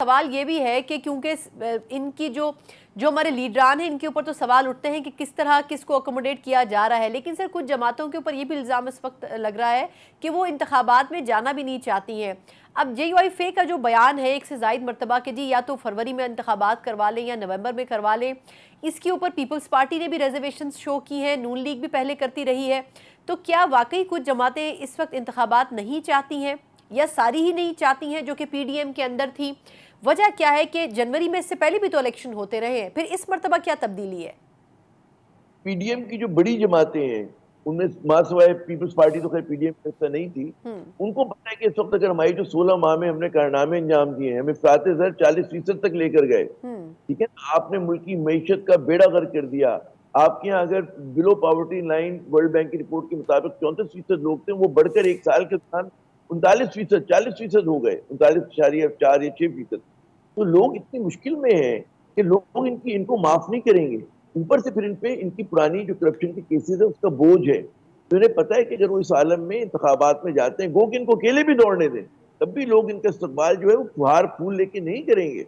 سوال یہ بھی ہے کہ کیونکہ ان کی جو ہمارے لیڈران ہیں ان کے اوپر تو سوال اٹھتے ہیں کہ کس طرح کس کو اکوموڈیٹ کیا جا رہا ہے، لیکن سر کچھ جماعتوں کے اوپر یہ بھی الزام اس وقت لگ رہا ہے کہ وہ انتخابات میں جانا بھی نہیں چاہتی ہیں۔ اب جے یو آئی فے کا جو بیان ہے ایک سے زائد مرتبہ کہ جی یا تو فروری میں انتخابات کروا لیں یا نومبر میں کروا لیں، اس کے اوپر پیپلز پارٹی نے بھی ریزرویشنز شو کی ہیں، نون لیگ بھی پہلے کرتی رہی ہے، تو کیا واقعی کچھ جماعتیں اس وقت انتخابات نہیں چاہتی ہیں یا ساری ہی نہیں چاہتی ہیں جو کہ پی ڈی ایم کے اندر تھی؟ وجہ کیا ہے کہ جنوری میں اس سے پہلے بھی تو الیکشن ہوتے رہے ہیں، پھر اس مرتبہ کیا تبدیلی ہے؟ پی ڈی ایم کی جو بڑی جماعتیں ہیں ان میں ماں سوائے پیپلز پارٹی تو خیر پی ڈی ایم کا حصہ نہیں تھی، ان کو پتہ ہے کہ اس وقت اگر ہماری جو 16 ماہ میں ہم نے کارنامے انجام دیے ہیں، ہمیں افراط زر 40% تک لے کر گئے، ٹھیک ہے، آپ نے ملک کی معیشت کا بیڑا غرق کر دیا۔ آپ کے یہاں اگر بلو پاورٹی لائن ورلڈ بینک کی رپورٹ کے مطابق 34% لوگ تھے، وہ بڑھ کر ایک سال کے دوران 39%، 40% ہو گئے، 39.4 یا 6%۔ تو لوگ اتنی مشکل میں ہیں کہ لوگ ان کو معاف نہیں کریں گے، اوپر سے پھر ان پہ ان کی پرانی جو کرپشن کی کیسز ہے اس کا بوجھ ہے، تو انہیں پتہ ہے کہ اگر وہ اس عالم میں انتخابات میں جاتے ہیں، گو کہ ان کو اکیلے بھی دوڑنے دیں، تب بھی لوگ ان کا استقبال جو ہے وہ پھار پھول لے کے نہیں کریں گے،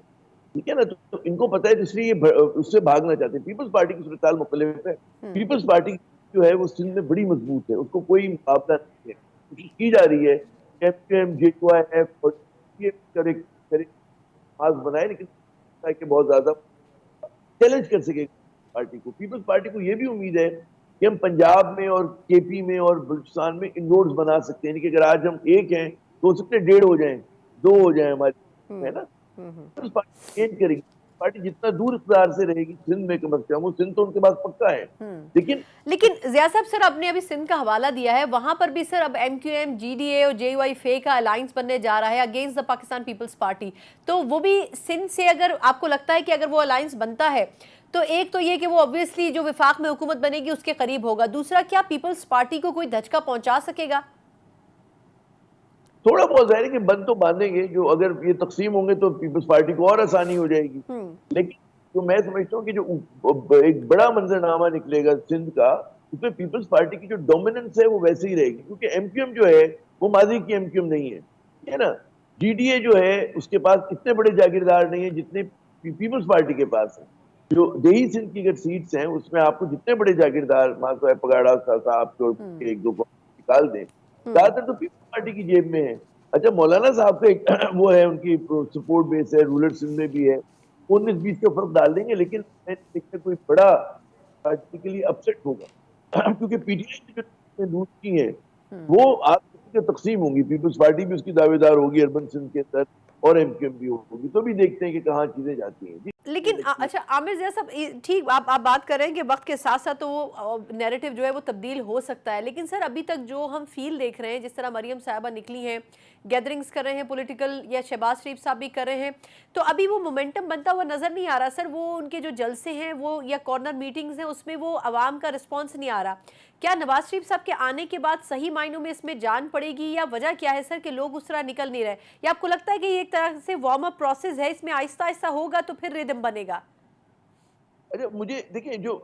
ٹھیک ہے نا؟ تو ان کو پتہ ہے اس لیے یہ اس سے بھاگنا چاہتے ہیں۔ پیپلز پارٹی کی صورتحال مختلف ہے، پیپلز پارٹی جو ہے وہ سندھ میں بڑی مضبوط ہے، اس کو کوئی مقابلہ نہیں ہے، کوشش کی جا رہی ہے ایم کیو ایم، جے یو آئی ایف اور خاص بنائے، لیکن کہ بہت زیادہ چیلنج کر سکے پارٹی کو۔ پیپلز پارٹی کو یہ بھی امید ہے کہ ہم پنجاب میں اور کے پی میں اور بلوچستان میں ان روڈز بنا سکتے ہیں، کہ اگر آج ہم ایک ہیں تو ہو سکتے 1.5 ہو جائیں، 2 ہو جائیں ہماری، ہے نا؟ پیپلز پارٹی چینج کرے گی، پارٹی جتنا دور اقتدار سے رہے گی سندھ میں کم از کم، وہ سندھ تو ان کے پاس پکا ہے، لیکن ضیاء صاحب سر آپ نے ابھی سندھ کا حوالہ دیا ہے، وہاں پر بھی سر اب ایم کیو ایم، جی ڈی اے اور جے یو آئی فے کا الائنس بننے جا رہا ہے اگینسٹ دا پاکستان پیپلز پارٹی، تو وہ بھی سندھ سے اگر آپ کو لگتا ہے کہ اگر وہ الائنس بنتا ہے تو ایک تو یہ کہ وہ obviously جو وفاق میں حکومت بنے گی اس کے قریب ہوگا، دوسرا کیا پیپلز پارٹی کو کوئی دھچکا پہنچا سکے گا؟ تھوڑا بہت ظاہر ہے کہ بند تو باندھیں گے، جو اگر یہ تقسیم ہوں گے تو پیپلز پارٹی کو اور آسانی ہو جائے گی، لیکن جو میں سمجھتا ہوں کہ جو ایک بڑا منظرنامہ نکلے گا سندھ کا، اس میں پیپلز پارٹی کی جو ڈومیننس ہے وہ ویسے ہی رہے گی، کیونکہ ایم کیو ایم جو ہے وہ ماضی کی ایم کیو ایم نہیں ہے، ٹھیک ہے نا؟ جی ڈی اے جو ہے اس کے پاس اتنے بڑے جاگیردار نہیں ہیں جتنے پیپلز پارٹی کے پاس ہیں۔ جو دیہی سندھ کی اگر سیٹس ہیں اس میں آپ کو جتنے بڑے جاگیردار ماسوائے پگاڑا صاحب چھوڑ کے ایک دو کو نکال دیں، زیادہ تر تو پیپلز پارٹی کی جیب میں ہے۔ اچھا مولانا صاحب کا ایک وہ ہے، ان کی سپورٹ بیس ہے، رولر سندھ میں بھی ہے، 19-20 کا فرق ڈال دیں گے، لیکن میں دیکھتا کوئی بڑا پارٹیکلی اپسیٹ ہوگا، کیونکہ پی ٹی آئی جو دوسری ہیں وہ آپ تقسیم ہوں گی، پیپلز پارٹی بھی اس کی دعوے دار ہوگی اربن سندھ کے اندر اور ایم کیو ایم بھی ہوگی، تو بھی دیکھتے ہیں کہ کہاں چیزیں جاتی ہیں۔ لیکن اچھا عامر ضیاء صاحب ٹھیک آپ بات کر رہے ہیں کہ وقت کے ساتھ ساتھ تو وہ نیریٹو جو ہے وہ تبدیل ہو سکتا ہے، لیکن سر ابھی تک جو ہم فیل دیکھ رہے ہیں، جس طرح مریم صاحبہ نکلی ہیں، گیدرنگز کر رہے ہیں پولیٹیکل، یا شہباز شریف صاحب بھی کر رہے ہیں، تو ابھی وہ مومنٹم بنتا ہوا نظر نہیں آ رہا سر، وہ ان کے جو جلسے ہیں وہ یا کارنر میٹنگز ہیں اس میں وہ عوام کا رسپانس نہیں آ رہا۔ کیا نواز شریف صاحب کے آنے کے بعد صحیح معنوں میں اس میں جان پڑے گی، یا وجہ کیا ہے سر کہ لوگ اس طرح نکل نہیں رہے، یا آپ کو لگتا ہے کہ یہ ایک طرح سے وارم اپ پروسیس ہے، اس میں آہستہ آہستہ ہوگا تو پھر ردم بنے گا؟ اچھا مجھے دیکھیں، جو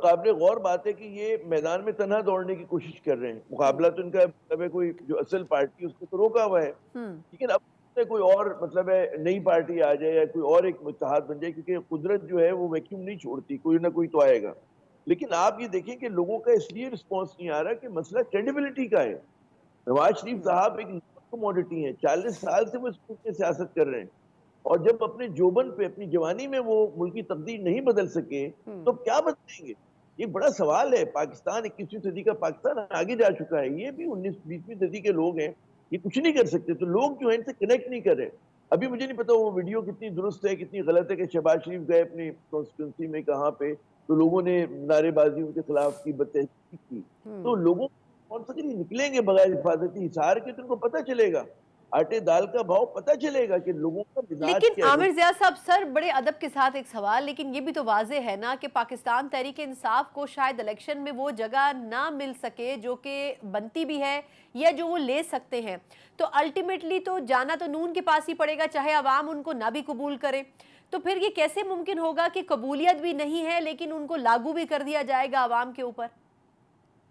قابل غور بات ہے کہ یہ میدان میں تنہا دوڑنے کی کوشش کر رہے ہیں، مقابلہ تو ان کا مطلب ہے کوئی جو اصل پارٹی اس کو تو روکا ہوا ہے، لیکن اب کوئی اور مطلب ہے نئی پارٹی آ جائے یا کوئی اور ایک اتحاد بن جائے، کیونکہ قدرت جو ہے وہ ویکیوم نہیں چھوڑتی، کوئی نہ کوئی تو آئے گا، لیکن آپ یہ دیکھیں کہ لوگوں کا اس لیے رسپانس نہیں آ رہا کہ مسئلہ کریڈیبلٹی کا ہے۔ نواز شریف صاحب ایک کموڈٹی ہیں، 40 سال سے وہ اس ملک میں سیاست کر رہے ہیں، اور جب اپنے جوبن پہ اپنی جوانی میں وہ ملکی تقدیر نہیں بدل سکے تو کیا بدلیں گے؟ یہ بڑا سوال ہے۔ پاکستان 21ویں صدی کا پاکستان آگے جا چکا ہے، یہ بھی 19-20ویں صدی کے لوگ ہیں، یہ کچھ نہیں کر سکتے، تو لوگ جو ہیں ان سے کنیکٹ نہیں کر رہے۔ ابھی مجھے نہیں پتا وہ ویڈیو کتنی درست ہے کتنی غلط ہے کہ شہباز شریف گئے اپنی کانسٹیٹوئنسی میں کہاں پہ تو لوگوں نے نعرے بازی ان کے خلاف کی، بدتحقیقی کی، تو لوگوں کون سا نکلیں گے بغیر حفاظتی حصار کے، تو ان کو پتہ چلے گا، آٹے دال کا بھاؤ پتہ چلے گا کہ لوگوں کا مزاج لیکن کیا ہے۔ عامر ضیاء صاحب سر بڑے ادب کے ساتھ ایک سوال، لیکن یہ بھی تو واضح ہے نا کہ پاکستان تحریک انصاف کو شاید الیکشن میں وہ جگہ نہ مل سکے جو کہ بنتی بھی ہے یا جو وہ لے سکتے ہیں، تو الٹیمیٹلی تو جانا تو نون کے پاس ہی پڑے گا، چاہے عوام ان کو نہ بھی قبول کرے، تو پھر یہ کیسے ممکن ہوگا کہ قبولیت بھی نہیں ہے لیکن ان کو لاگو بھی کر دیا جائے گا عوام کے اوپر؟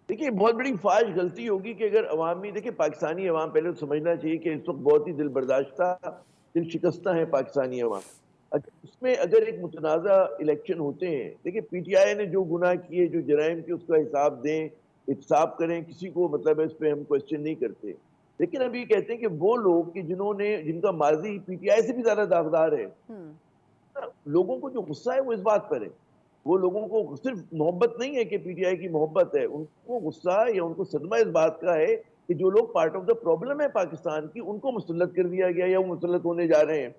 دیکھیں بہت بڑی فاش غلطی ہوگی کہ اگر عوامی، دیکھیں پاکستانی عوام پہلے تو سمجھنا چاہیے کہ اس وقت بہت ہی دل برداشت تھا دل شکستہ ہیں پاکستانی عوام. اس میں اگر ایک متنازع الیکشن ہوتے ہیں، دیکھیں پی ٹی آئی نے جو گناہ کیے، جو جرائم کیے، اس کا حساب دیں، احتساب کریں، کسی کو مطلب ہے اس پہ ہم کوشچن نہیں کرتے. لیکن اب یہ کہتے ہیں کہ وہ لوگ کہ جن کا ماضی پی ٹی آئی سے بھی زیادہ داغدار ہے، لوگوں کو جو غصہ ہے وہ اس بات پر ہے. وہ لوگوں کو صرف محبت نہیں ہے کہ پی ٹی آئی کی محبت ہے، ان کو غصہ یا ان کو صدمہ اس بات کا ہے کہ جو لوگ پارٹ آف دا پرابلم ہے پاکستان کی، ان کو مسلط کر دیا گیا یا وہ مسلط ہونے جا رہے ہیں.